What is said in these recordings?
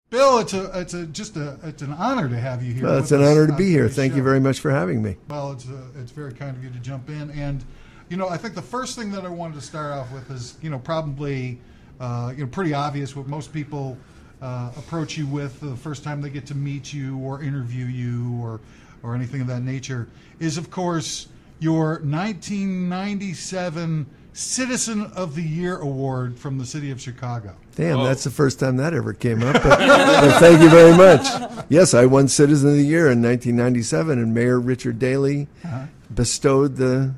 Bill, it's an honor to have you here. Well, it's an honor to be here. Thank you very much for having me. Well, it's very kind of you to jump in, and I think the first thing that I wanted to start off with is probably pretty obvious what most people approach you with the first time they get to meet you or interview you or anything of that nature is, of course, your 1997 Citizen of the Year Award from the city of Chicago. Damn, that's the first time that ever came up. But thank you very much. Yes, I won Citizen of the Year in 1997, and Mayor Richard Daley bestowed the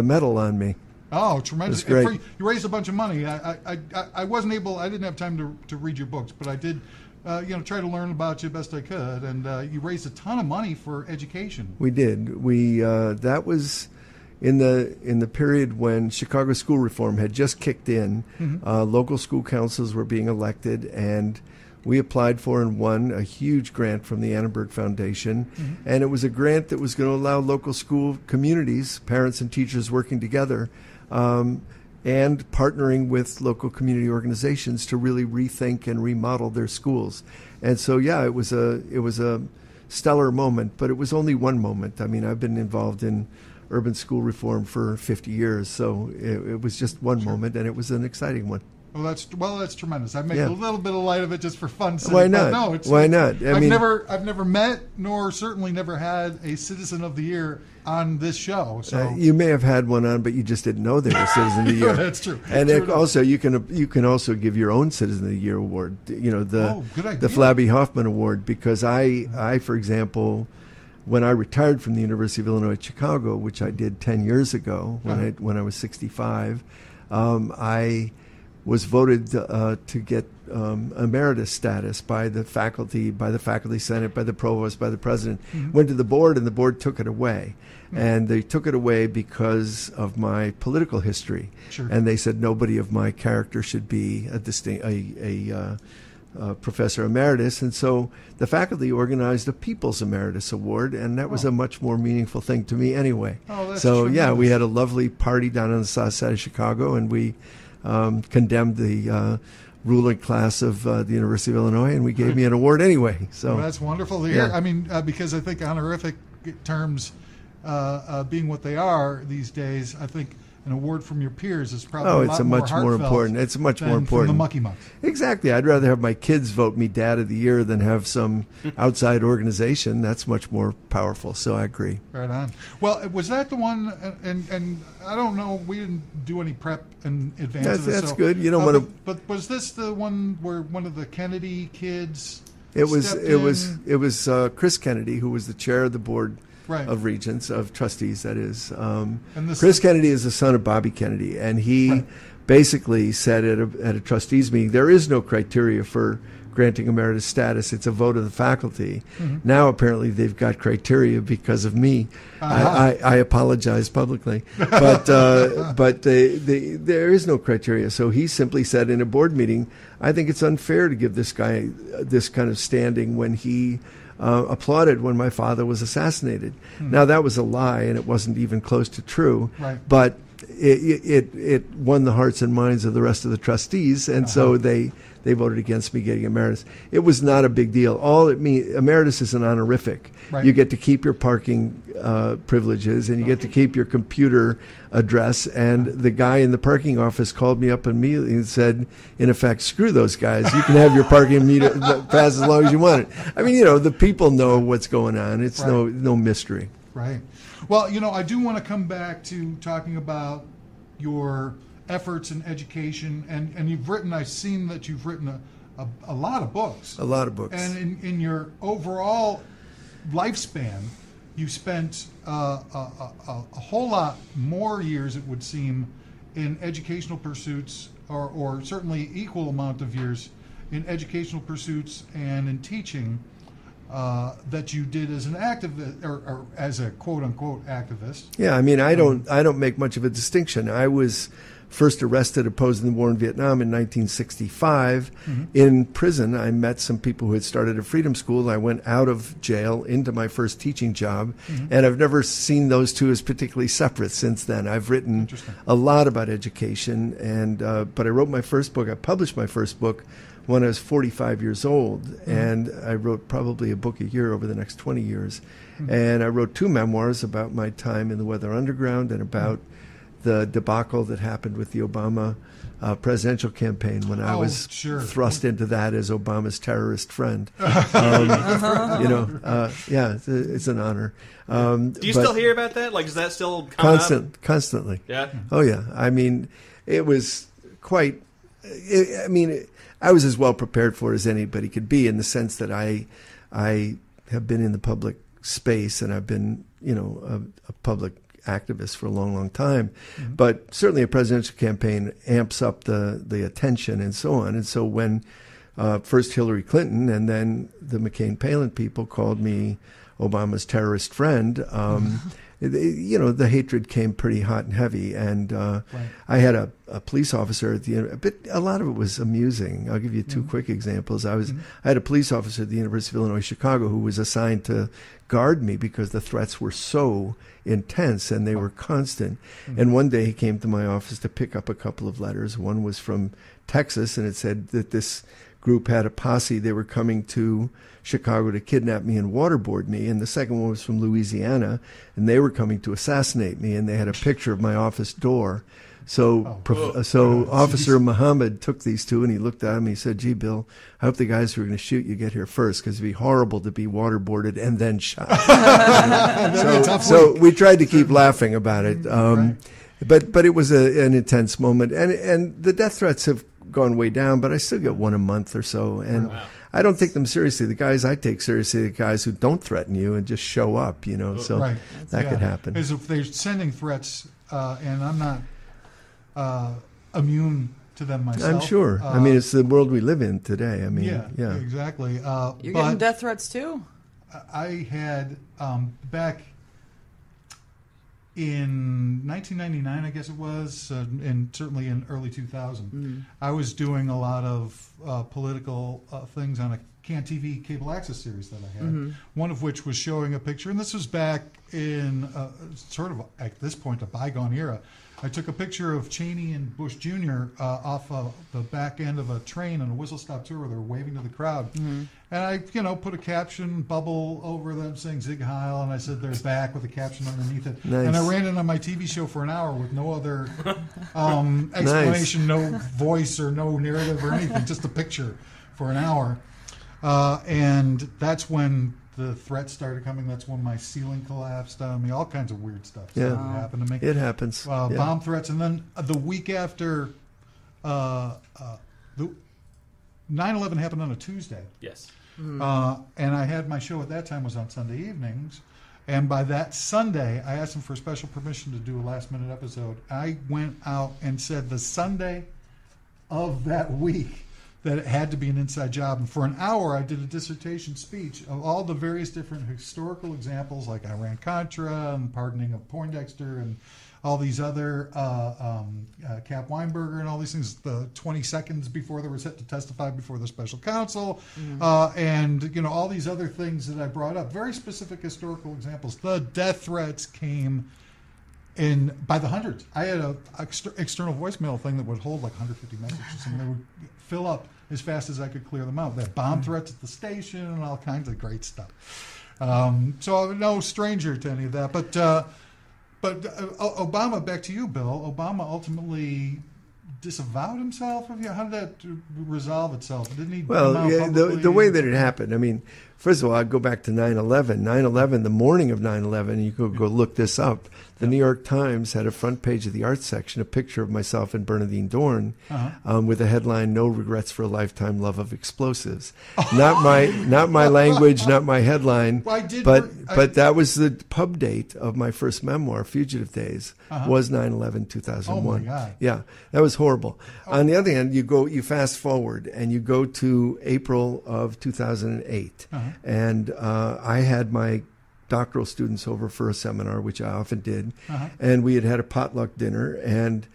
medal on me. Oh, tremendous! It was great. You raised a bunch of money. I wasn't able. I didn't have time to read your books, but I did. Try to learn about you best I could, and you raised a ton of money for education. We did. That was in the period when Chicago school reform had just kicked in. Local school councils were being elected, and we applied for and won a huge grant from the Annenberg Foundation. And it was a grant that was going to allow local school communities, parents and teachers working together, and partnering with local community organizations to really rethink and remodel their schools. And so, yeah, it was a stellar moment, but it was only one moment. I mean, I've been involved in urban school reform for 50 years, so it was just one moment, and it was an exciting one. Well, that's tremendous. I make a little bit of light of it just for fun's sake. Why not? No, Why not? I've never met, nor certainly never had a Citizen of the Year on this show. So you may have had one on, but you just didn't know they were Citizen of the Year. That's true. And also, you can also give your own Citizen of the Year award. Good idea. The Flabby Hoffman Award, because I, for example, when I retired from the University of Illinois at Chicago, which I did 10 years ago when I was 65, I was voted to get emeritus status by the faculty senate, by the provost, by the president. Went to the board, and the board took it away. And they took it away because of my political history. Sure. And they said nobody of my character should be a professor emeritus. And so the faculty organized a People's Emeritus Award, and that was a much more meaningful thing to me anyway. That's so, tremendous. Yeah, we had a lovely party down on the south side of Chicago, and we condemned the ruling class of the University of Illinois, and we gave me an award anyway. So that's wonderful to hear. Yeah. I mean, because I think honorific terms being what they are these days, I think an award from your peers is probably much more important. It's much more important. From the mucky mucks. Exactly. I'd rather have my kids vote me Dad of the Year than have some outside organization. That's much more powerful. So I agree. Right on. Well, was that the one? And I don't know. We didn't do any prep in advance of this. That's good. You don't want to. But was this the one where one of the Kennedy kids? It was Chris Kennedy, who was the chair of the board. Right. Of regents, of trustees, that is. Chris Kennedy is the son of Bobby Kennedy, and he basically said at a trustees meeting, there is no criteria for granting emeritus status. It's a vote of the faculty. Now, apparently, they've got criteria because of me. I apologize publicly. But there is no criteria. So he simply said in a board meeting, I think it's unfair to give this guy this kind of standing when he applauded when my father was assassinated. Now, that was a lie, and it wasn't even close to true. Right. But it won the hearts and minds of the rest of the trustees, and so they voted against me getting emeritus. It was not a big deal. All it means, emeritus is an honorific. Right. You get to keep your parking privileges, and you get to keep your computer address. And the guy in the parking office called me up immediately and said, in effect, screw those guys. You can have your parking meter pass as long as you want it. I mean, the people know what's going on. It's no mystery. Right. Well, I do want to come back to talking about your efforts in education, and I've seen that you've written a lot of books. A lot of books. And in your overall lifespan, you spent a whole lot more years, it would seem, in educational pursuits, or certainly equal amount of years in educational pursuits and in teaching that you did as an activist, or as a quote-unquote activist. Yeah, I mean, I don't make much of a distinction. I was first arrested opposing the war in Vietnam in 1965. In prison, I met some people who had started a freedom school. I went out of jail into my first teaching job, and I've never seen those two as particularly separate since then. I've written a lot about education, and but I wrote my first book. I published my first book when I was 45 years old, and I wrote probably a book a year over the next 20 years. And I wrote 2 memoirs about my time in the Weather Underground and about the debacle that happened with the Obama presidential campaign when I was thrust into that as Obama's terrorist friend. Yeah, it's an honor. Do you still hear about that? Like, is that still coming up? Constantly. Yeah. Oh, yeah. I mean, it was quite... I was as well prepared for it as anybody could be, in the sense that I have been in the public space, and I've been, a public activist for a long, long time. But certainly a presidential campaign amps up the attention and so on. And so when first Hillary Clinton and then the McCain-Palin people called me Obama's terrorist friend, the hatred came pretty hot and heavy. And I had a police officer at the end, but a lot of it was amusing. I'll give you 2 quick examples. I had a police officer at the University of Illinois Chicago who was assigned to guard me because the threats were so intense and they were constant. And one day he came to my office to pick up a couple of letters. One was from Texas, and it said that this group had a posse. They were coming to Chicago to kidnap me and waterboard me. And the second one was from Louisiana, and they were coming to assassinate me, and they had a picture of my office door. So Officer Muhammad took these 2, and he looked at him and he said, "Gee, Bill, I hope the guys who are going to shoot you get here first, because it'd be horrible to be waterboarded and then shot." so we tried to keep laughing about it. But it was an intense moment. And the death threats have gone way down, but I still get 1 a month or so. And I don't take them seriously. The guys I take seriously are the guys who don't threaten you and just show up, so that could happen. Because if they're sending threats, and I'm not immune to them myself. I'm sure. It's the world we live in today. Yeah. Exactly. You're getting death threats too? I had, back in 1999, I guess it was, and certainly in early 2000, I was doing a lot of political things on a CAN TV cable access series that I had, one of which was showing a picture, and this was back in sort of, at this point, a bygone era. I took a picture of Cheney and Bush Jr. Off of the back end of a train on a whistle-stop tour where they were waving to the crowd. And I, put a caption bubble over them saying Zig Heil, and I said they're back with a caption underneath it. Nice. And I ran it on my TV show for an hour with no other explanation, no voice or no narrative or anything, just a picture for an hour. And that's when the threats started coming. That's when my ceiling collapsed on me. All kinds of weird stuff started happening to me. It happens. Bomb threats. And then the week after, the 9/11 happened on a Tuesday. Yes. And I had my show at that time was on Sunday evenings. And by that Sunday, I asked them for special permission to do a last-minute episode. I went out and said the Sunday of that week that it had to be an inside job. And for an hour, I did a dissertation speech of all the various different historical examples, like Iran-Contra and pardoning of Poindexter and all these other, Cap Weinberger and all these things, the 20 seconds before they were set to testify before the special counsel, and, all these other things that I brought up, very specific historical examples. The death threats came in by the hundreds. I had an external voicemail thing that would hold like 150 messages, and they would fill up as fast as I could clear them out. They had bomb threats at the station and all kinds of great stuff. So I'm no stranger to any of that. But Obama, back to you, Bill. Obama ultimately disavowed himself of you. How did that resolve itself? Didn't he? Well, the way that it happened. First of all, I'd go back to 9/11. 9/11, the morning of 9/11, you could go look this up. The New York Times had a front page of the arts section, a picture of myself and Bernadine Dorn, with a headline, "No regrets for a lifetime love of explosives." Not my language, not my headline. But that was the pub date of my first memoir, Fugitive Days, was 9/11, 2001. Oh my God. Yeah, that was horrible. On the other hand, you fast forward and you go to April of 2008, and I had my doctoral students over for a seminar, which I often did, and we had a potluck dinner, and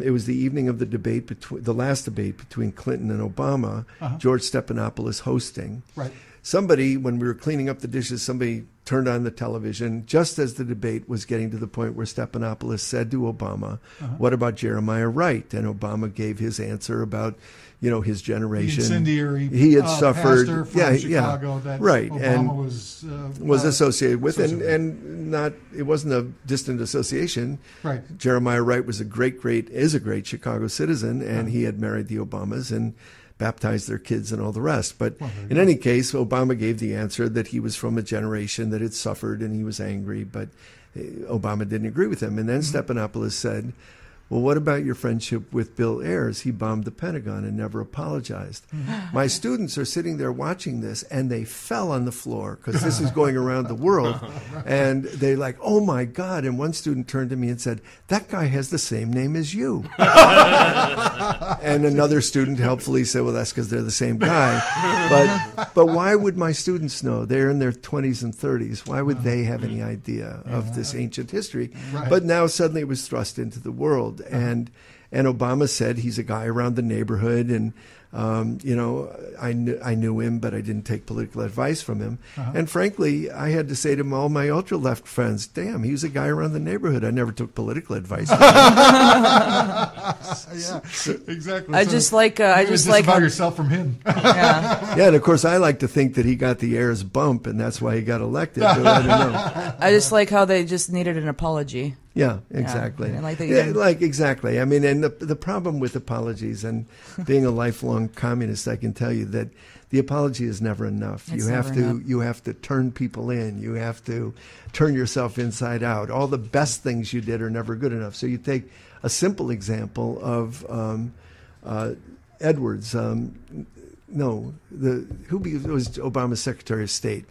it was the evening of the last debate between Clinton and Obama. George Stephanopoulos hosting. Right. Somebody, when we were cleaning up the dishes, somebody turned on the television just as the debate was getting to the point where Stephanopoulos said to Obama, what about Jeremiah Wright? And Obama gave his answer about, his generation. The incendiary he had suffered, pastor from Chicago that right, Obama was associated with, and not, it wasn't a distant association. Right. Jeremiah Wright was is a great Chicago citizen, and he had married the Obamas and baptized their kids and all the rest. But in any case, Obama gave the answer that he was from a generation that had suffered and he was angry, but Obama didn't agree with him. And then Stephanopoulos said, well, what about your friendship with Bill Ayers? He bombed the Pentagon and never apologized. My students are sitting there watching this, and they fell on the floor because this is going around the world. And they're like, oh, my God. And one student turned to me and said, that guy has the same name as you. And another student helpfully said, well, that's because they're the same guy. But why would my students know? They're in their 20s and 30s. Why would they have any idea of this ancient history? Right. But now suddenly it was thrust into the world. And Obama said he's a guy around the neighborhood, and I knew him, but I didn't take political advice from him. And frankly, I had to say to all my ultra left friends, "Damn, he was a guy around the neighborhood. I never took political advice from him." Exactly. I just like about yourself from him. Yeah, and of course, I like to think that he got the Ayers bump, and that's why he got elected. But I don't know. I just like how they just needed an apology. Yeah, exactly. Yeah, exactly. I mean, and the problem with apologies, and being a lifelong communist, I can tell you that the apology is never enough. You have to turn people in. You have to turn yourself inside out. All the best things you did are never good enough. So you take a simple example of Edwards. Who was Obama's Secretary of State?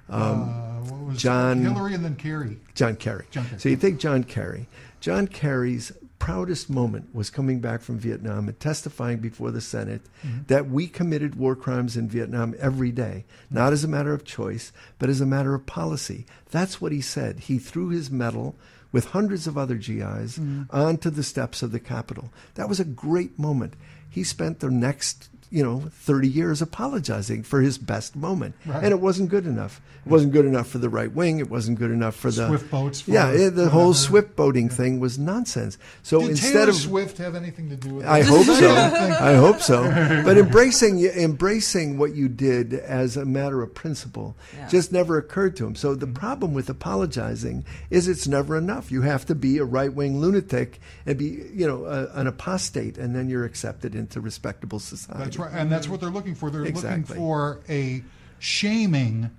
Hillary and then Kerry. John Kerry. So you take John Kerry. John Kerry's proudest moment was coming back from Vietnam and testifying before the Senate that we committed war crimes in Vietnam every day, not as a matter of choice, but as a matter of policy. That's what he said. He threw his medal with hundreds of other GIs onto the steps of the Capitol. That was a great moment. He spent the next 30 years apologizing for his best moment. Right. And it wasn't good enough. It wasn't good enough for the right wing. It wasn't good enough for the Swift boats. The whole Swift boating thing was nonsense. So Did instead Taylor of Swift have anything to do with it? I hope so. I hope so. But embracing what you did as a matter of principle just never occurred to him. So the problem with apologizing is it's never enough. You have to be a right-wing lunatic and be, an apostate, and then you're accepted into respectable society. That's right, and that's what they're looking for. They're looking for a shaming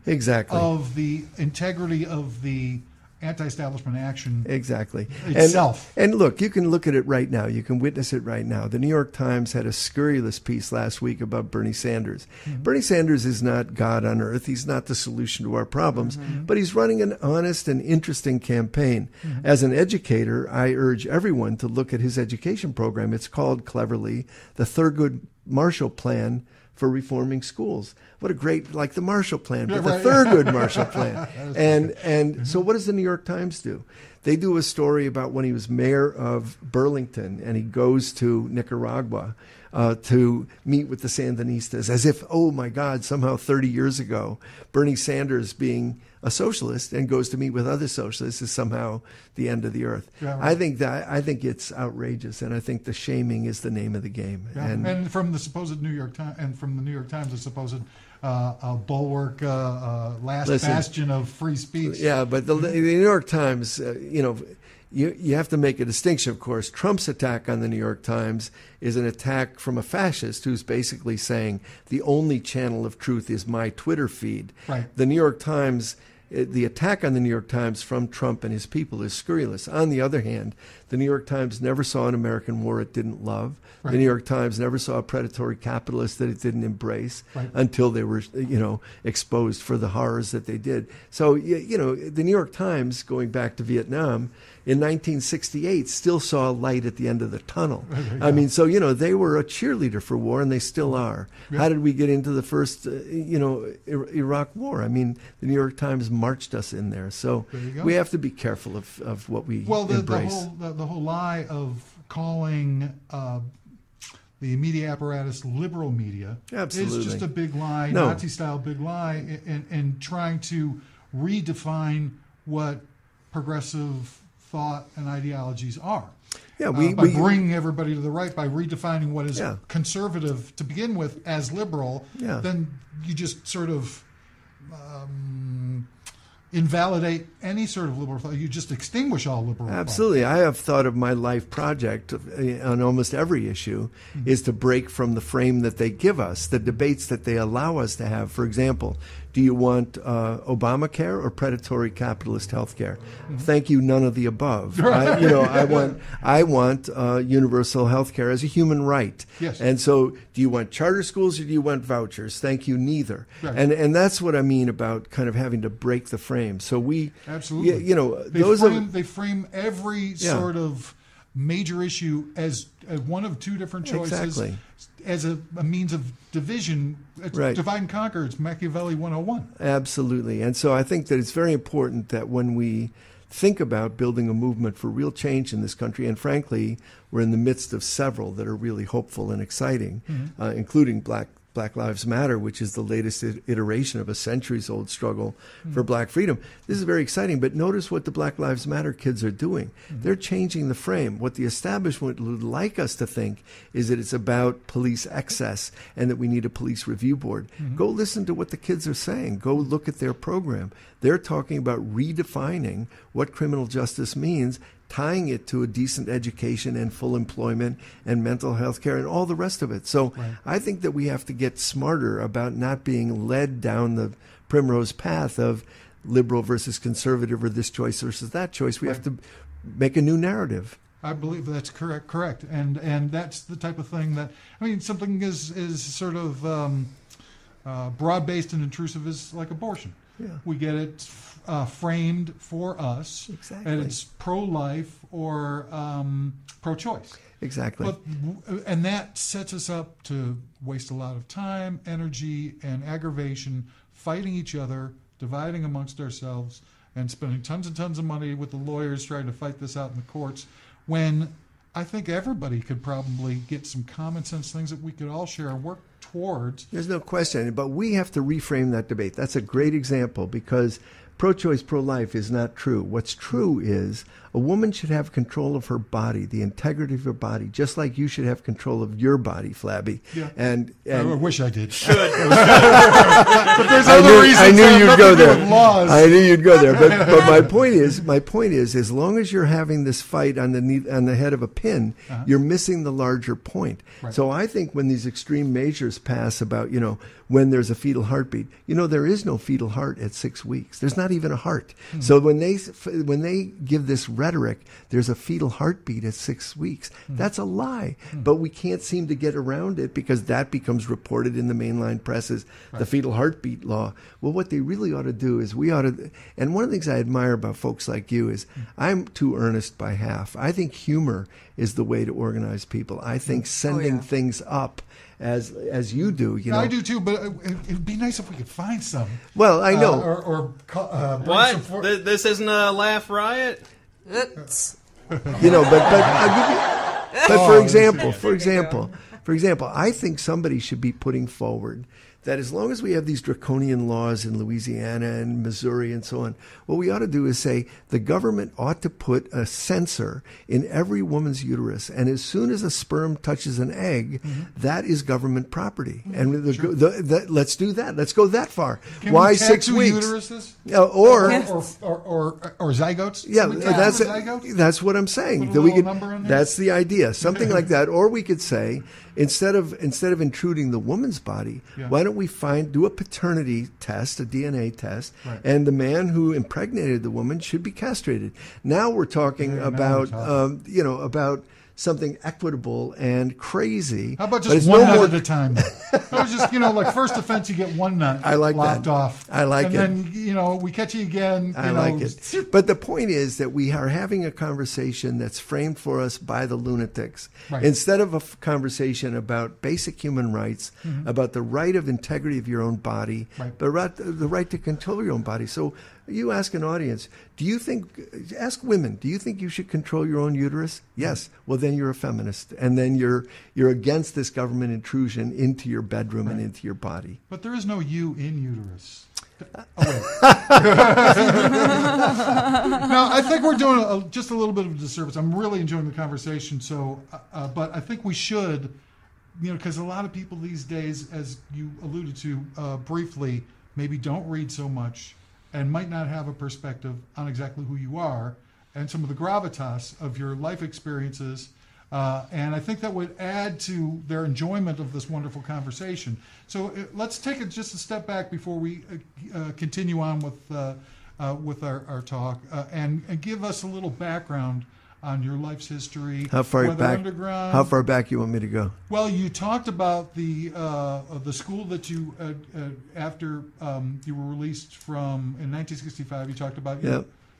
of the integrity of the anti-establishment action itself. And look, you can look at it right now. You can witness it right now. The New York Times had a scurrilous piece last week about Bernie Sanders. Bernie Sanders is not God on earth. He's not the solution to our problems, but he's running an honest and interesting campaign. As an educator, I urge everyone to look at his education program. It's called, cleverly, the Thurgood Marshall Plan for Reforming Schools. What a great, like the Marshall Plan, but the Thurgood Marshall Plan. And so what does the New York Times do? They do a story about when he was mayor of Burlington, and he goes to Nicaragua to meet with the Sandinistas, as if, oh my God, somehow 30 years ago, Bernie Sanders being a socialist and goes to meet with other socialists is somehow the end of the earth. Yeah, right. I think it's outrageous, and I think the shaming is the name of the game. Yeah. And from the supposed New York Times, the supposed bulwark, bastion of free speech. Yeah, but the New York Times, you have to make a distinction, of course. Trump's attack on the New York Times is an attack from a fascist who's basically saying the only channel of truth is my Twitter feed. Right. The New York Times, the attack on the New York Times from Trump and his people is scurrilous. On the other hand, the New York Times never saw an American war it didn't love. Right. The New York Times never saw a predatory capitalist that it didn't embrace until they were, exposed for the horrors that they did. So, the New York Times, going back to Vietnam, in 1968 still saw a light at the end of the tunnel. I mean, so, they were a cheerleader for war, and they still are. Yeah. How did we get into the first, Iraq war? I mean, the New York Times marched us in there. So we have to be careful of what we embrace. The whole lie of calling the media apparatus liberal media is just a big lie, Nazi-style big lie, and trying to redefine what progressive thought and ideologies are. Yeah, by bringing everybody to the right, by redefining what is conservative to begin with as liberal, then you just sort of invalidate any sort of liberal thought. You just extinguish all liberal Absolutely. thought. I have thought of my life project on almost every issue is to break from the frame that they give us, the debates that they allow us to have. For example, do you want Obamacare or predatory capitalist health care? Thank you, none of the above. I want universal health care as a human right. Yes. And so do you want charter schools or do you want vouchers? Thank you, neither. Right. And that's what I mean about kind of having to break the frame. So we absolutely, they frame every sort of major issue as one of two different choices. Exactly. As a means of division. Divide and conquer. It's Machiavelli 101. Absolutely. And so I think that it's very important that when we think about building a movement for real change in this country, and frankly, we're in the midst of several that are really hopeful and exciting, including Black Lives Matter, which is the latest iteration of a centuries-old struggle for black freedom. This is very exciting, but notice what the Black Lives Matter kids are doing. They're changing the frame. What the establishment would like us to think is that it's about police excess and that we need a police review board. Go listen to what the kids are saying. Go look at their program. They're talking about redefining what criminal justice means, tying it to a decent education and full employment and mental health care and all the rest of it. So I think that we have to get smarter about not being led down the primrose path of liberal versus conservative or this choice versus that choice. We have to make a new narrative. I believe that's correct. And that's the type of thing that, something is sort of broad-based and intrusive is like abortion. Yeah. We get it framed for us, exactly. And it's pro-life or pro-choice. Exactly. And that sets us up to waste a lot of time, energy, and aggravation fighting each other, dividing amongst ourselves, and spending tons and tons of money with the lawyers trying to fight this out in the courts, when I think everybody could probably get some common sense things that we could all share and work towards. There's no question, but we have to reframe that debate. That's a great example because pro-choice, pro-life is not true. What's true is a woman should have control of her body, the integrity of her body, just like you should have control of your body, Flabby. Yeah. And I wish I did. Should. But there's other reasons. I knew you'd go there. I knew you'd go there. But my point is, as long as you're having this fight on the head of a pin, you're missing the larger point. Right. So I think when these extreme measures pass about, when there's a fetal heartbeat, there is no fetal heart at 6 weeks. There's not even a heart. So when they give this rhetoric, there's a fetal heartbeat at 6 weeks. That's a lie. But we can't seem to get around it because that becomes reported in the mainline press as the fetal heartbeat law. Well, what they really ought to do is and one of the things I admire about folks like you is I'm too earnest by half. I think humor is the way to organize people. I think sending things up as you do, I do too, but it'd be nice if we could find some. Well, I know. What? This isn't a laugh riot? But for example, I think somebody should be putting forward that as long as we have these draconian laws in Louisiana and Missouri and so on, what we ought to do is say the government ought to put a sensor in every woman's uterus, and as soon as a sperm touches an egg, that is government property. And let's do that. Let's go that far. Can Why we 6 weeks? Uteruses? Or zygotes? Yeah, zygotes? that's what I'm saying. Put a little number in there? That's the idea. Something like that. Or we could say, instead of intruding the woman's body, why don't we do a paternity test, a DNA test, and the man who impregnated the woman should be castrated. Now we're talking about something equitable and crazy. How about just one nut at a time? Just like first offense, you get one nut. I like lopped that. off. I like it. And then we catch you again. I like it. But the point is that we are having a conversation that's framed for us by the lunatics, instead of a conversation about basic human rights, about the right of integrity of your own body, the right to control your own body. So you ask an audience, ask women, do you think you should control your own uterus? Yes. Well, then you're a feminist. And then you're against this government intrusion into your bedroom and into your body. But there is no you in uterus. Now, I think we're doing just a little bit of a disservice. I'm really enjoying the conversation. So, but I think we should, because a lot of people these days, as you alluded to briefly, maybe don't read so much and might not have a perspective on exactly who you are and some of the gravitas of your life experiences. And I think that would add to their enjoyment of this wonderful conversation. So let's take it just a step back before we continue on with our talk and give us a little background on your life's history. How far back? How far back you want me to go? Well, you talked about the school that you after you were released from in 1965. You talked about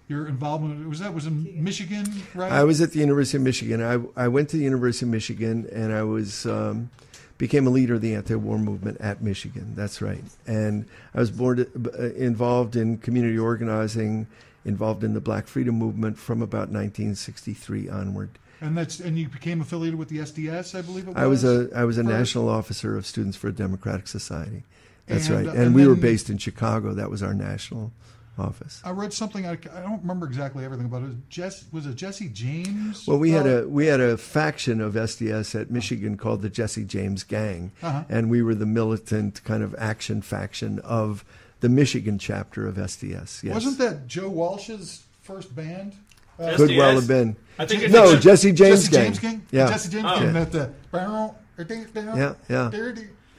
your involvement. Was in Michigan, right? I was at the University of Michigan. I went to the University of Michigan, and I was became a leader of the anti-war movement at Michigan. That's right. And I was involved in community organizing, involved in the Black Freedom Movement from about 1963 onward. And you became affiliated with the SDS, I believe it was? I was a national officer of Students for a Democratic Society. That's right. And we were based in Chicago. That was our national office. I read something. I don't remember exactly everything about it. Was it Jesse James? Well, we had a faction of SDS at Michigan called the Jesse James Gang, and we were the militant kind of action faction of the Michigan chapter of SDS. Yes. Wasn't that Joe Walsh's first band? Could well have been. I think Jesse James Gang. Yeah. Jesse James Gang. Yeah.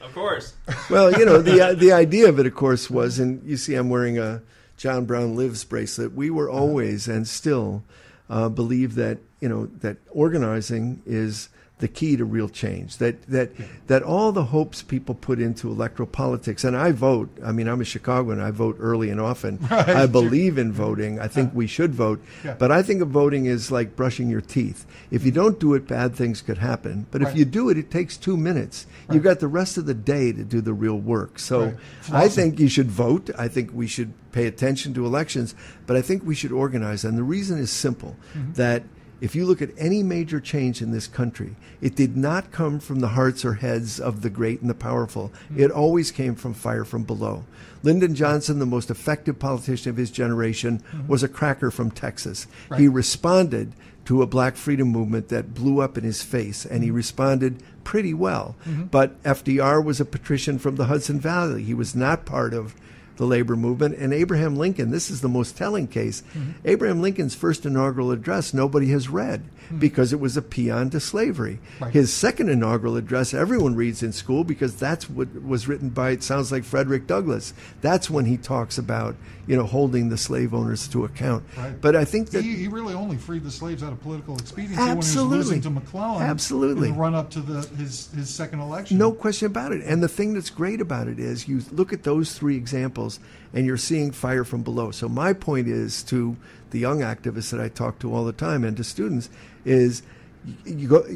Of course. Well, the idea of it, of course, was, and you see I'm wearing a John Brown Lives bracelet. We were always and still believe that that organizing is the key to real change. That all the hopes people put into electoral politics, and I vote. I mean, I'm a Chicagoan. I vote early and often. Right, I believe in voting. I think we should vote. Yeah. But I think of voting as like brushing your teeth. If you don't do it, bad things could happen. But if you do it, it takes 2 minutes. Right. You've got the rest of the day to do the real work. So I think you should vote. I think we should pay attention to elections. But I think we should organize. And the reason is simple, that if you look at any major change in this country, it did not come from the hearts or heads of the great and the powerful. It always came from fire from below. Lyndon Johnson, the most effective politician of his generation, was a cracker from Texas. He responded to a black freedom movement that blew up in his face, and he responded pretty well. But FDR was a patrician from the Hudson Valley. He was not part of the labor movement. And Abraham Lincoln, this is the most telling case. Abraham Lincoln's first inaugural address nobody has read because it was a paean to slavery. His second inaugural address everyone reads in school because that's what was written by, it sounds like, Frederick Douglass. That's when he talks about holding the slave owners to account. But I think that he really only freed the slaves out of political expediency when he was losing to McClellan. Absolutely. In the run up to his second election. No question about it. And the thing that's great about it is you look at those three examples and you're seeing fire from below. So my point is to the young activists that I talk to all the time and to students is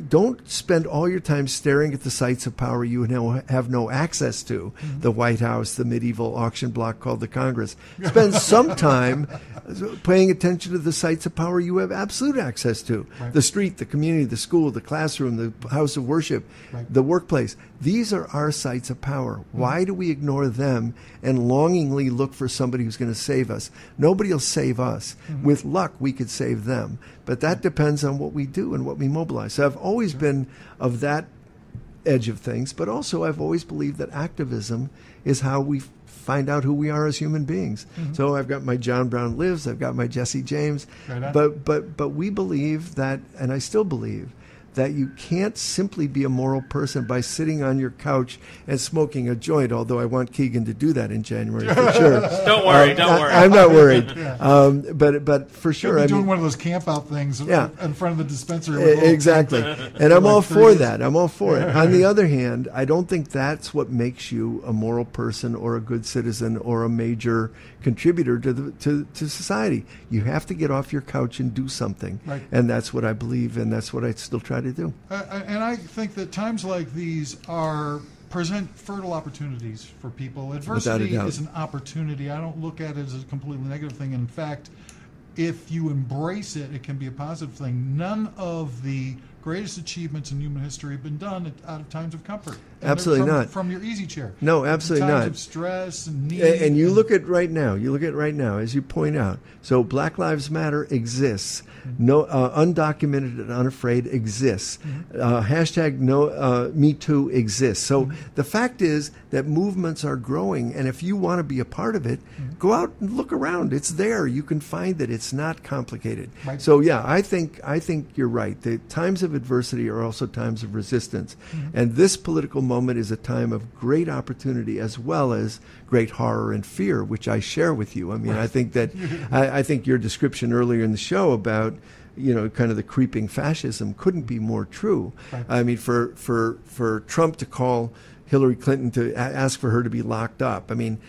don't spend all your time staring at the sites of power you have no access to, the White House, the medieval auction block called the Congress. Spend some time paying attention to the sites of power you have absolute access to, the street, the community, the school, the classroom, the house of worship, the workplace. These are our sites of power. Why do we ignore them and longingly look for somebody who's going to save us? Nobody will save us. With luck, we could save them. But that depends on what we do and what we mobilize. So I've always been of that edge of things, but also I've always believed that activism is how we find out who we are as human beings. So I've got my John Brown Lives, I've got my Jesse James, but we believe that, and I still believe, that you can't simply be a moral person by sitting on your couch and smoking a joint, although I want Keegan to do that in January for sure. Don't worry. I'm not worried. But for sure. You'll be doing one of those camp out things in front of the dispensary. Exactly. And I'm all for that. I'm all for it. On the other hand, I don't think that's what makes you a moral person or a good citizen or a major contributor to society. You have to get off your couch and do something. And that's what I believe, and that's what I still try to do. And I think that times like these present fertile opportunities for people. Adversity is an opportunity. I don't look at it as a completely negative thing. In fact, if you embrace it, it can be a positive thing. None of the greatest achievements in human history have been done out of times of comfort. And Absolutely they're not. From your easy chair. No, absolutely times not. of stress and need. And you look at right now. You look at right now, as you point out. So Black Lives Matter exists. No, undocumented and unafraid exists. Hashtag no Me Too exists. So the fact is that movements are growing, and if you want to be a part of it, go out and look around. It's there. You can find it. It's not complicated. Right. So yeah, I think you're right. The times of adversity are also times of resistance, and this political moment is a time of great opportunity as well as great horror and fear, which I share with you. I mean, I think that I think your description earlier in the show about kind of the creeping fascism couldn't be more true. Right. I mean, for Trump to call Hillary Clinton to ask for her to be locked up. I mean,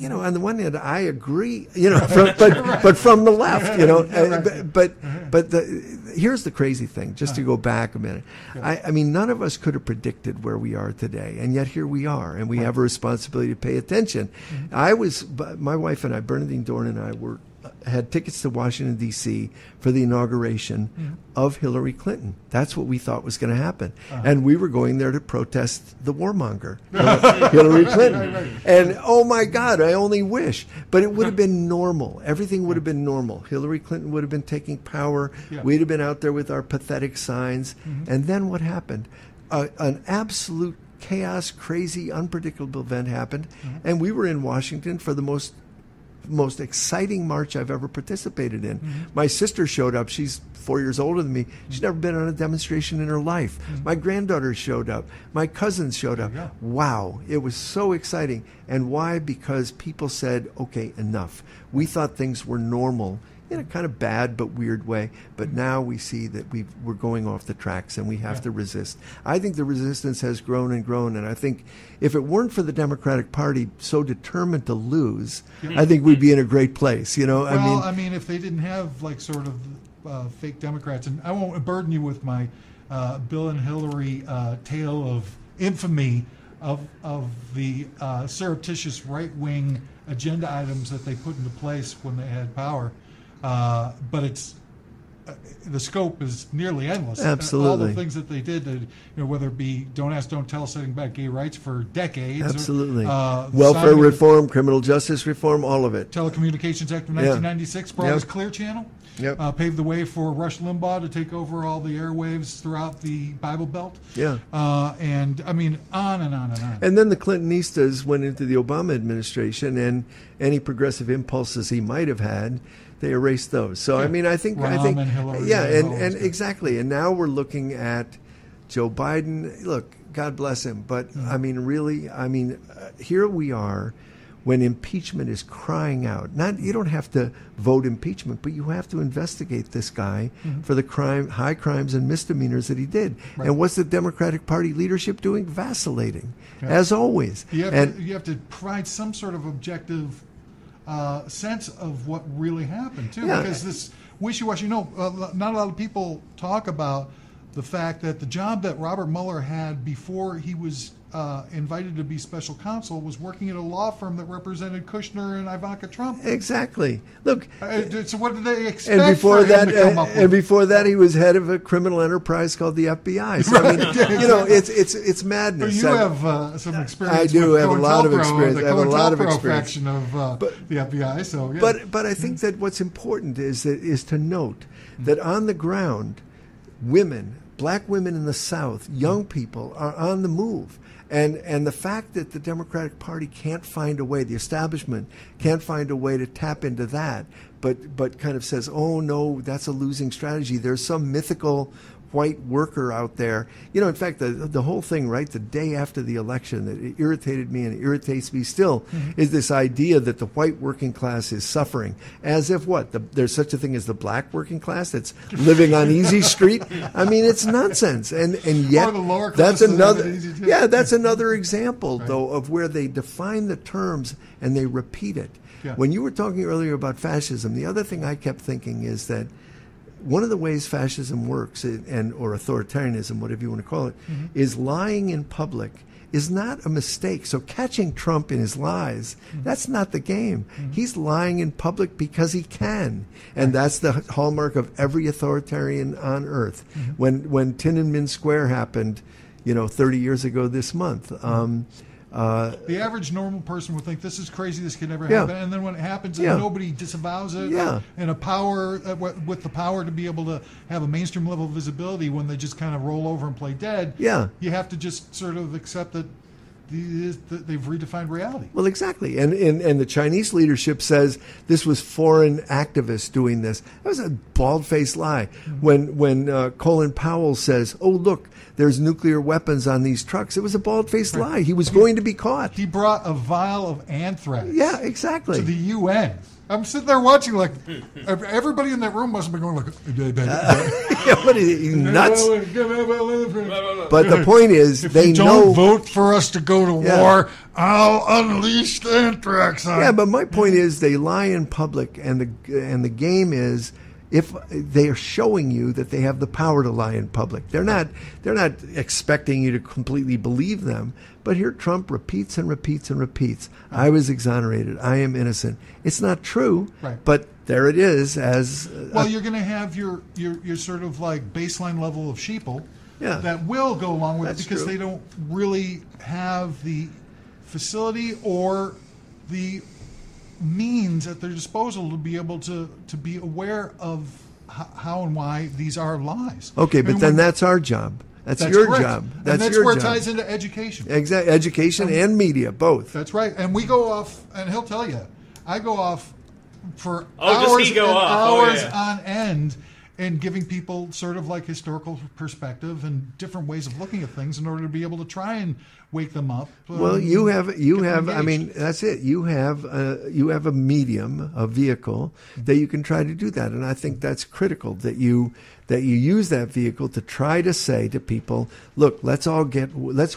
on the one hand, I agree. But from the left, here's the crazy thing. Just to go back a minute, I mean, none of us could have predicted where we are today, and yet here we are, and we have a responsibility to pay attention. My wife and I, Bernadine Dorn and I, had tickets to Washington, D.C. for the inauguration of Hillary Clinton. That's what we thought was going to happen. And we were going there to protest the warmonger, Hillary Clinton. Right. And, oh, my God, I only wish. But it would have been normal. Everything would have been normal. Hillary Clinton would have been taking power. Yeah. We'd have been out there with our pathetic signs. And then what happened? An absolute chaos, crazy, unpredictable event happened. And we were in Washington for the most exciting march I've ever participated in. My sister showed up. She's 4 years older than me. She's never been on a demonstration in her life. My granddaughter showed up. My cousins showed up. Wow. It was so exciting. And why? Because people said, okay, enough. We thought things were normal in a kind of bad but weird way. But now we see that we're going off the tracks and we have to resist. I think the resistance has grown and grown. And I think if it weren't for the Democratic Party so determined to lose, I think we'd be in a great place. Well, I mean, if they didn't have like sort of fake Democrats, and I won't burden you with my Bill and Hillary tale of infamy of the surreptitious right-wing agenda items that they put into place when they had power. But it's the scope is nearly endless. Absolutely. All the things that they did, whether it be Don't Ask, Don't Tell, setting back gay rights for decades. Absolutely. Or, welfare reform, criminal justice reform, all of it. Telecommunications Act of 1996 brought us Clear Channel. Paved the way for Rush Limbaugh to take over all the airwaves throughout the Bible Belt. And I mean, on and on and on. And then the Clintonistas went into the Obama administration, and any progressive impulses he might have had, they erased those. So I mean, I think, and Hillary, and exactly. And now we're looking at Joe Biden. Look, God bless him, but I mean, really, here we are. When impeachment is crying out, you don't have to vote impeachment, but you have to investigate this guy for the high crimes and misdemeanors that he did. Right. And what's the Democratic Party leadership doing? Vacillating, as always. You have to provide some sort of objective sense of what really happened, too, because this wishy-washy, not a lot of people talk about the fact that the job that Robert Mueller had before he was invited to be special counsel was working at a law firm that represented Kushner and Ivanka Trump. Exactly. Look. So what did they expect? And before for him to come up with? Before that, he was head of a criminal enterprise called the FBI. So I mean, it's madness. But you have some experience. I do have a lot of experience. I have a lot of experience. Faction of the FBI. So yeah. But I think that what's important is to note that on the ground, women, black women in the South, young people are on the move. And the fact that the Democratic Party can't find a way, the establishment can't find a way to tap into that, but kind of says, oh, no, that's a losing strategy. There's some mythical white worker out there. In fact, the whole thing, right, the day after the election, that it irritated me and it irritates me still, is this idea that the white working class is suffering. As if there's such a thing as the black working class that's living on Easy Street? I mean, it's nonsense. And yet, that's another example, though, of where they define the terms and they repeat it. Yeah. When you were talking earlier about fascism, the other thing I kept thinking is that one of the ways fascism works, or authoritarianism, whatever you want to call it, is lying in public is not a mistake. So catching Trump in his lies, that's not the game. He's lying in public because he can. And that's the hallmark of every authoritarian on earth. When Tiananmen Square happened, 30 years ago this month, the average normal person would think this is crazy, this could never happen, and then when it happens, and nobody disavows it, and with the power to be able to have a mainstream level of visibility, when they just kind of roll over and play dead, you have to just sort of accept that they've redefined reality. Well, exactly, and the Chinese leadership says this was foreign activists doing this. That was a bald-faced lie. When Colin Powell says, "Oh, look, there's nuclear weapons on these trucks," it was a bald-faced lie. He was going to be caught. He brought a vial of anthrax. Yeah, exactly. To the UN. I'm sitting there watching, like, everybody in that room must have been going, like, what are you, nuts? But the point is, if they you don't know. vote for us to go to war, I'll unleash the anthrax on you. Yeah, but my point is, they lie in public, and the game is, if they are showing you that they have the power to lie in public, they're not expecting you to completely believe them. But here Trump repeats and repeats and repeats. I was exonerated. I am innocent. It's not true. Right. But there it is. As well, you're going to have your sort of like baseline level of sheeple that will go along with it because they don't really have the facility or the means at their disposal to be able to be aware of how and why these are lies. Okay, but then that's our job. That's your correct. job. That's your where it job. ties into education. Exactly, education and media, both. That's right. And we go off, and he'll tell you, I go off for hours on end and giving people sort of like historical perspective and different ways of looking at things in order to be able to try and wake them up. Well, you have. I mean, that's it. You have a medium, a vehicle that you can try to do that, and I think that's critical that you use that vehicle to try to say to people, look, let's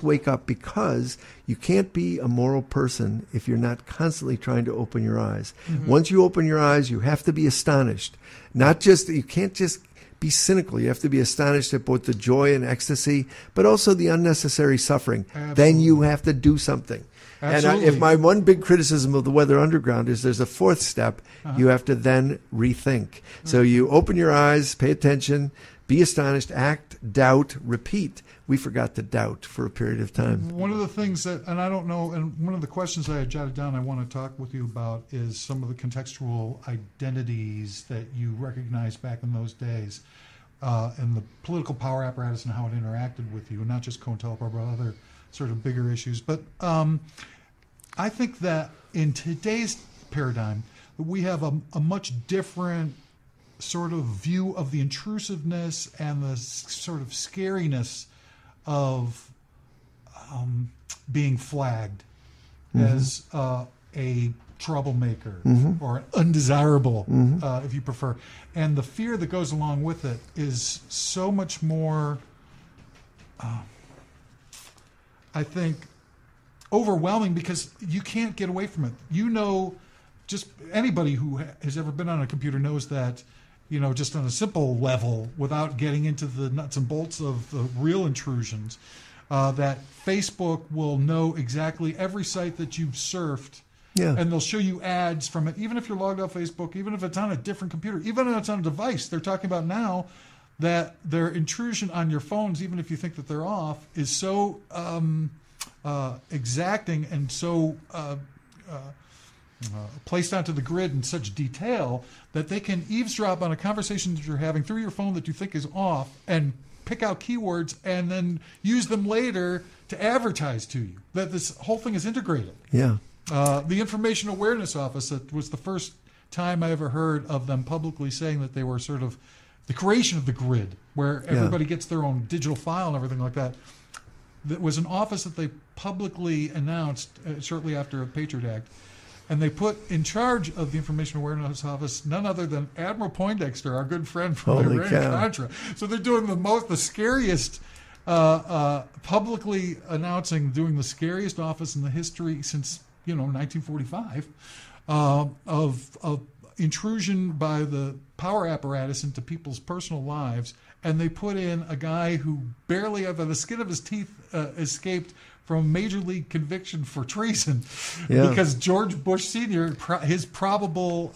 wake up, because you can't be a moral person if you're not constantly trying to open your eyes. Once you open your eyes, you have to be astonished. You can't just be cynical. You have to be astonished at both the joy and ecstasy, but also the unnecessary suffering. Absolutely. Then you have to do something. Absolutely. And if my one big criticism of the Weather Underground is there's a fourth step, you have to then rethink. So you open your eyes, pay attention, be astonished, act, doubt, repeat. We forgot to doubt for a period of time. One of the things that, and I don't know, and one of the questions I had jotted down I want to talk with you about is some of the contextual identities that you recognized back in those days, and the political power apparatus and how it interacted with you, and not just COINTELPRO, but other sort of bigger issues. But I think that in today's paradigm, we have a much different sort of view of the intrusiveness and the sort of scariness of being flagged as a troublemaker or an undesirable, if you prefer. And the fear that goes along with it is so much more, I think, overwhelming, because you can't get away from it. Just anybody who has ever been on a computer knows that, just on a simple level, without getting into the nuts and bolts of the real intrusions, that Facebook will know exactly every site that you've surfed, and they'll show you ads from it, even if you're logged off Facebook, even if it's on a different computer, even if it's on a device. They're talking about now that their intrusion on your phones, even if you think that they're off, is so exacting and so placed onto the grid in such detail that they can eavesdrop on a conversation that you're having through your phone that you think is off and pick out keywords and then use them later to advertise to you. That this whole thing is integrated. Yeah. The Information Awareness Office, that was the first time I ever heard of them publicly saying that they were sort of the creation of the grid, where everybody gets their own digital file and everything like that. That was an office that they publicly announced shortly after the Patriot Act. And they put in charge of the Information Awareness Office none other than Admiral Poindexter, our good friend from Iran-Contra. So they're doing the scariest, publicly announcing, doing the scariest office in the history since 1945 of intrusion by the power apparatus into people's personal lives. And they put in a guy who barely, by the skin of his teeth, escaped from a major league conviction for treason, Yeah. because George Bush Sr., his probable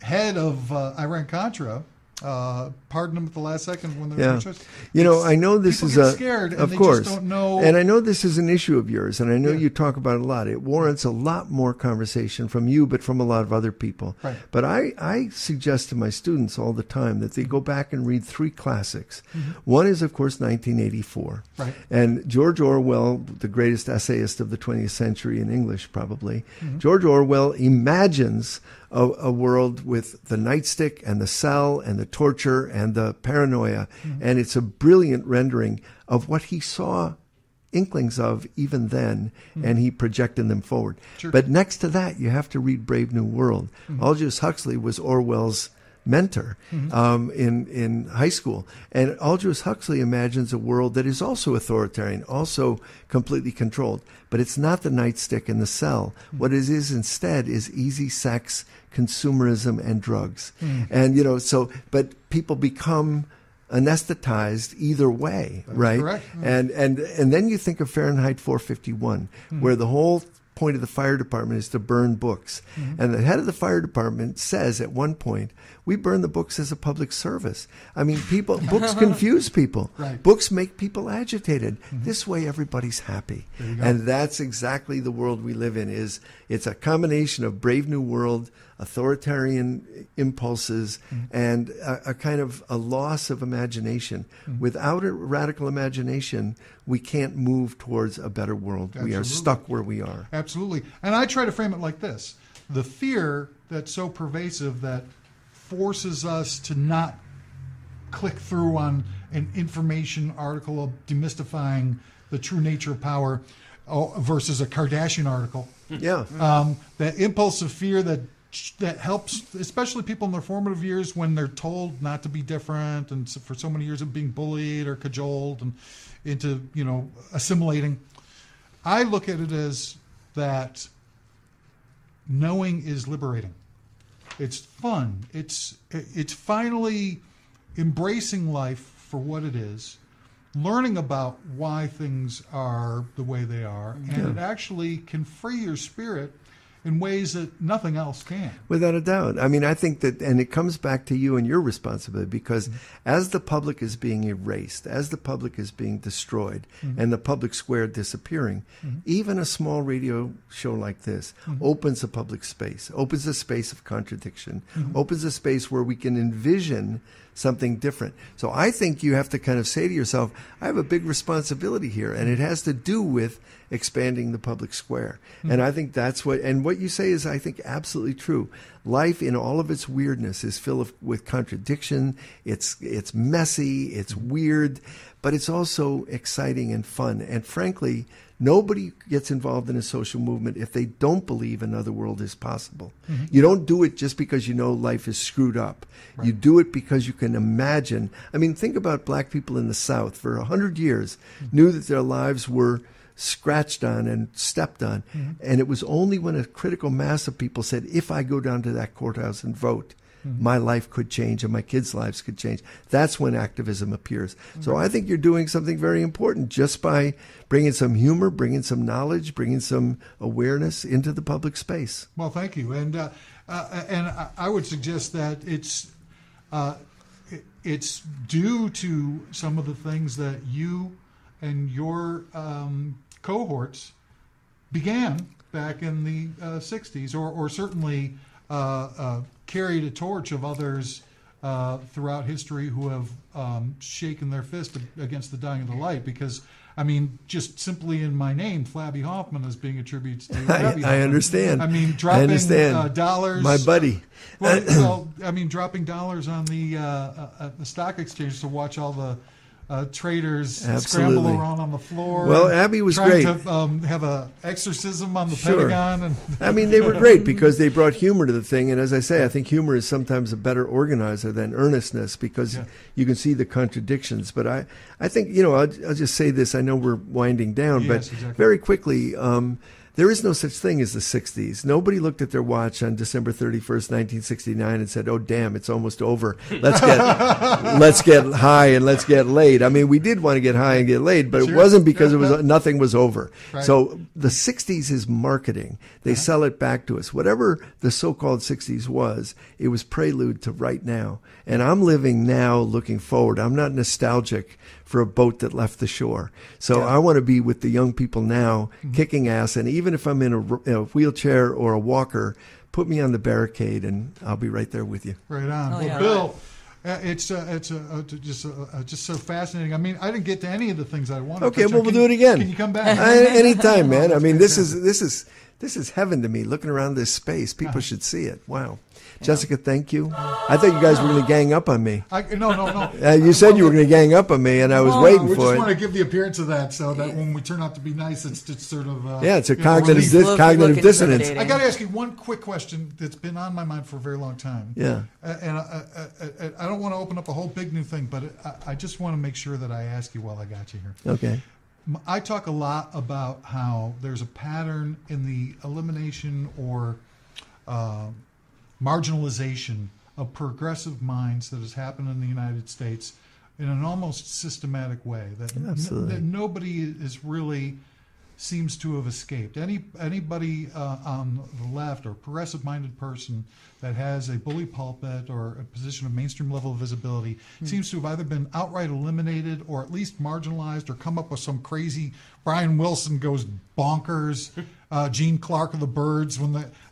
head of Iran-Contra, pardoned him at the last second when there was no choice. You know, I know this people is get scared, and of they course, just don't know. and I know this is an issue of yours, and I know Yeah. you talk about it a lot. It warrants a lot more conversation from you, but from a lot of other people. Right. But I suggest to my students all the time that they go back and read 3 classics. One is, of course, 1984. Right. And George Orwell, the greatest essayist of the 20th century in English, probably, George Orwell imagines a world with the nightstick and the cell and the torture and the paranoia. And it's a brilliant rendering of what he saw inklings of even then, and he projected them forward. Sure. But next to that, you have to read Brave New World. Aldous Huxley was Orwell's mentor in high school. And Aldous Huxley imagines a world that is also authoritarian, also completely controlled. But it's not the nightstick and the cell. What it is instead is easy sex, consumerism, and drugs. And, you know, but people become anesthetized either way, right? correct. And then you think of Fahrenheit 451, where the whole point of the fire department is to burn books. And the head of the fire department says at one point, we burn the books as a public service. I mean, books confuse people. Right. Books make people agitated. This way everybody's happy. And that's exactly the world we live in. It's a combination of Brave New World, authoritarian impulses, and a kind of a loss of imagination. Without a radical imagination, we can't move towards a better world. We are Absolutely. stuck where we are. Absolutely. And I try to frame it like this. The fear that's so pervasive that forces us to not click through on an information article of demystifying the true nature of power versus a Kardashian article. Yeah. That impulse of fear that helps, especially people in their formative years when they're told not to be different, and for so many years of being bullied or cajoled and into, you know, assimilating. I look at it as that knowing is liberating. It's fun. It's finally embracing life for what it is, learning about why things are the way they are, and it actually can free your spirit in ways that nothing else can. Without a doubt. I mean, I think that, and it comes back to you and your responsibility, because as the public is being erased, as the public is being destroyed, and the public square disappearing, even a small radio show like this opens a public space, opens a space of contradiction, opens a space where we can envision something different. So I think you have to kind of say to yourself, I have a big responsibility here, and it has to do with expanding the public square. And I think that's what you say is, I think, absolutely true. Life in all of its weirdness is filled with contradiction. It's messy, it's weird, but it's also exciting and fun. And frankly, nobody gets involved in a social movement if they don't believe another world is possible. You don't do it just because you know life is screwed up. Right. You do it because you can imagine. I mean, think about black people in the South for 100 years, knew that their lives were scratched on and stepped on. And it was only when a critical mass of people said, if I go down to that courthouse and vote, my life could change and my kids' lives could change. That's when activism appears. So I think you're doing something very important just by bringing some humor, bringing some knowledge, bringing some awareness into the public space. Well, thank you. And I would suggest that it's due to some of the things that you and your cohorts began back in the 60s, or certainly carried a torch of others throughout history who have shaken their fist against the dying of the light. Because, I mean, just simply in my name, Flabby Hoffman is being attributed to Flabby Hoffman. I understand. I mean, dropping dollars. My buddy. Well, I mean, dropping dollars on the stock exchange to watch all the traders scramble around on the floor. Well, Abby was great. Trying to have a exorcism on the Pentagon. And I mean, they were great because they brought humor to the thing. And as I say, I think humor is sometimes a better organizer than earnestness, because you can see the contradictions. But I think, I'll just say this. I know we're winding down, but very quickly, There is no such thing as the 60s. Nobody looked at their watch on December 31st, 1969 and said, oh, damn, it's almost over. Let's get high and let's get laid. I mean, we did want to get high and get laid, but it wasn't because nothing was over. Right. So the 60s is marketing. They sell it back to us. Whatever the so-called 60s was, it was prelude to right now. And I'm living now looking forward. I'm not nostalgic for a boat that left the shore. So I want to be with the young people now, kicking ass. And even if I'm in a wheelchair or a walker, put me on the barricade and I'll be right there with you. Right on. Well, Bill, it's just so fascinating. I mean, I didn't get to any of the things I wanted. Okay, well, we'll do it again. Can you come back? Anytime, man. I mean, this is heaven to me. Looking around this space, people should see it. Wow. Jessica, thank you. I thought you guys were going to gang up on me. No. You said you were going to gang up on me, and I was waiting for it. We just want to give the appearance of that, so that when we turn out to be nice, it's just sort of it's a cognitive dissonance. I got to ask you one quick question that's been on my mind for a very long time. Yeah. And I don't want to open up a whole big new thing, but I just want to make sure that I ask you while I got you here. Okay. I talk a lot about how there's a pattern in the elimination or marginalization of progressive minds that has happened in the United States in an almost systematic way that nobody is really seems to have escaped. Anybody on the left or progressive-minded person that has a bully pulpit or a position of mainstream level of visibility seems to have either been outright eliminated or at least marginalized or come up with some crazy Brian Wilson goes bonkers, Gene Clark of the Byrds.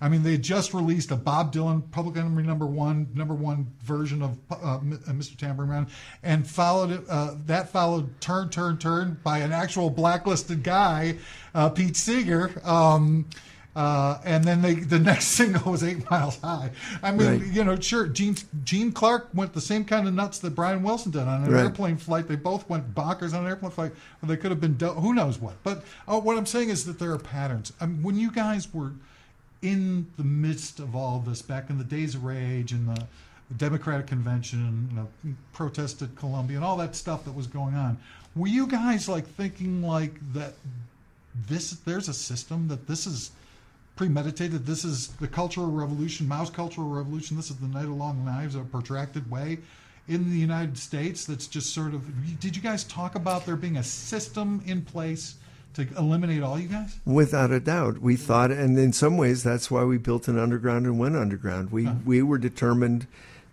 They just released a Bob Dylan Public Enemy number one version of Mr. Tambourine Man, and followed Turn by an actual blacklisted guy, Pete Seeger. And then the next single was 8 Miles High. I mean, sure, Gene Clark went the same kind of nuts that Brian Wilson did on an airplane flight. They both went bonkers on an airplane flight. Or they could have been who knows what. But what I'm saying is that there are patterns. I mean, when you guys were in the midst of all this, back in the days of rage and the Democratic Convention, protest at Columbia, and all that stuff that was going on, were you guys thinking that there's a system, that this is premeditated, this is the Cultural Revolution, Mao's Cultural Revolution, this is the Night of Long Knives, a protracted way in the United States that's just sort of, did you guys talk about there being a system in place to eliminate all you guys? Without a doubt. We thought, and in some ways that's why we built an underground and went underground. We were determined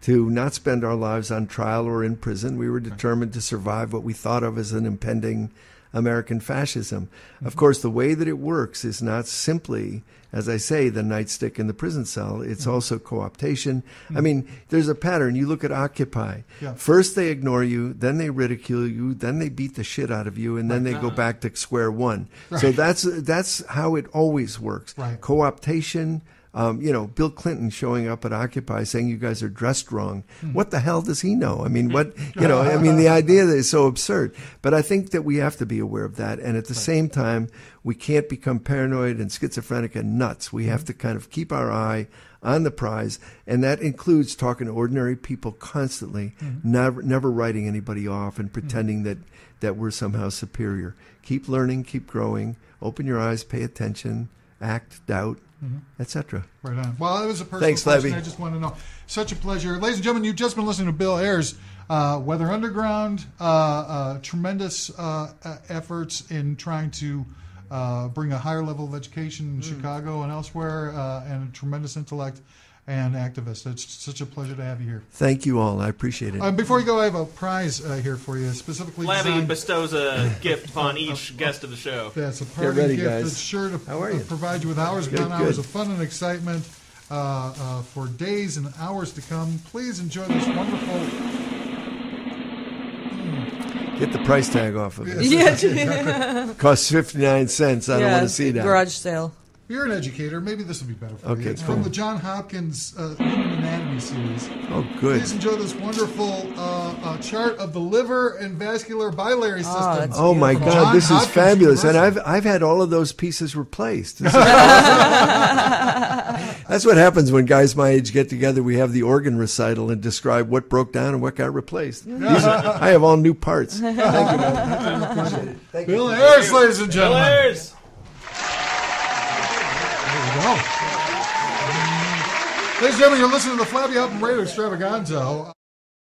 to not spend our lives on trial or in prison. We were determined to survive what we thought of as an impending American fascism. Of course, the way that it works is not simply, as I say, the nightstick in the prison cell. It's also co-optation. I mean, there's a pattern. You look at Occupy. First they ignore you, then they ridicule you, then they beat the shit out of you, and then they go back to square one. So that's how it always works. Co-optation. Bill Clinton showing up at Occupy saying you guys are dressed wrong. What the hell does he know? I mean, the idea that is so absurd. But I think that we have to be aware of that. And at the same time, we can't become paranoid and schizophrenic and nuts. We have to kind of keep our eye on the prize. And that includes talking to ordinary people constantly, never writing anybody off and pretending that we're somehow superior. Keep learning, keep growing, open your eyes, pay attention, act, doubt, etc. Right on. Well, it was a personal Thanks, question. Flabby. I just want to know. Such a pleasure. Ladies and gentlemen, you've just been listening to Bill Ayers, Weather Underground, tremendous efforts in trying to bring a higher level of education in Chicago and elsewhere, and a tremendous intellect and activist. It's such a pleasure to have you here. Thank you all. I appreciate it. Before you go, I have a prize here for you, specifically Flabby designed. Bestows a gift upon each guest of the show. That's a parting ready, gift guys. that's sure to How are you? provide you with hours upon hours of fun and excitement for days and hours to come. Please enjoy this wonderful... Get the price tag off of it. Yeah. Costs 59 cents. I don't want to see that. Garage sale. You're an educator. Maybe this will be better for you. Okay, It's cool. from the John Hopkins Human Anatomy series. Oh, good. Please enjoy this wonderful chart of the liver and vascular biliary system. that's Oh my From God, John this is Hopkins fabulous, and University. I've had all of those pieces replaced. This is That's what happens when guys my age get together. We have the organ recital and describe what broke down and what got replaced. I have all new parts. Thank you, man. Appreciate it. Thank you. Bill Ayers, ladies and Bill gentlemen. Ayers! Oh. Ladies and gentlemen, you're listening to the Flabby Album Radio Extravaganza.